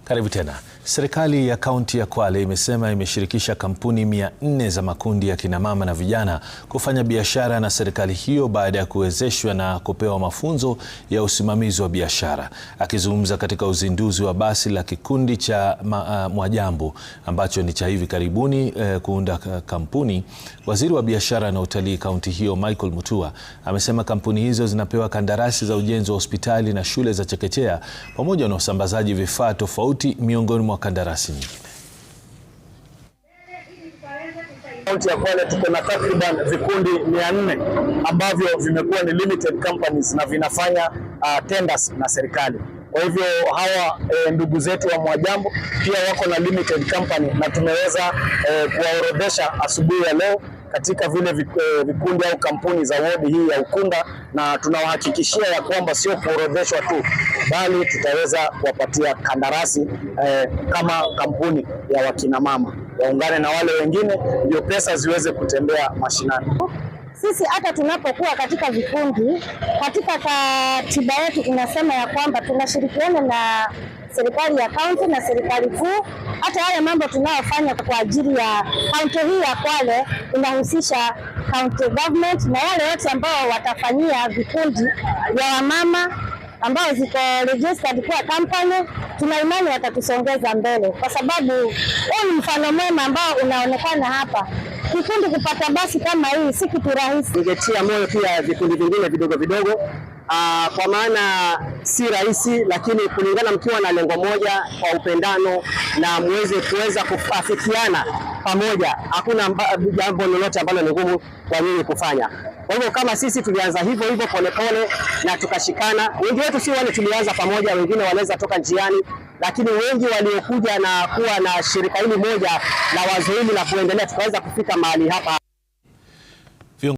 Karibu tena. Serikali ya kaunti ya Kwale imesema imeshirikisha kampuni 400 za makundi ya kinamama na vijana kufanya biashara na serikali hiyo baada ya kuwezeshwa na kupewa mafunzo ya usimamizi wa biashara. Akizungumza katika uzinduzi wa basi la kikundi cha Mwajambo ambacho ni cha hivi karibuni kuunda kampuni, waziri wa biashara na utalii kaunti hiyo Michael Mutua amesema kampuni hizo zinapewa kandarasi za ujenzi wa hospitali na shule za chekechea pamoja na usambazaji vifaa tofauti miongoni mwa kandarasi nyingine. Kaunti ya Kwale tuko na takriban vikundi 400 ambavyo vimekuwa ni limited companies na vinafanya tenders na serikali. Kwa hivyo hawa ndugu zetu wa Mwajambo pia wako na limited company na tumeweza kuwaorodhesha asubuhi ya leo katika vile vikundi au kampuni za wodi hii ya Ukunda, na tunawahakikishia ya kwamba sio kuorodheshwa tu, bali tutaweza kuwapatia kandarasi kama kampuni ya wakina mama waungane na wale wengine, ndio pesa ziweze kutembea mashinani. Sisi hata tunapokuwa katika vikundi, katika katiba yetu inasema ya kwamba tunashirikiana na serikali ya kaunti na serikali kuu. Hata yale mambo tunayofanya kwa ajili ya kaunti hii ya Kwale inahusisha county government, na wale wote ambao watafanyia vikundi ya wamama ambao ziko registered kwa company, tuna imani watatusongeza mbele, kwa sababu huu ni mfano mwema ambao unaonekana hapa. Kikundi kupata basi kama hii si kitu rahisi. Ningetia moyo pia vikundi vingine vidogo vidogo, kwa maana si rahisi, lakini kulingana mkiwa na lengo moja kwa upendano na kuweza kuafikiana pamoja, hakuna jambo lolote ambalo ni ngumu kwa nyinyi kufanya. Kwa hivyo kama sisi tulianza hivyo hivyo polepole na tukashikana, wengi wetu si wale tulianza pamoja, wengine wanaweza toka njiani, lakini wengi waliokuja na kuwa na shirika hili moja na wazo hili la kuendelea tukaweza kufika mahali hapa.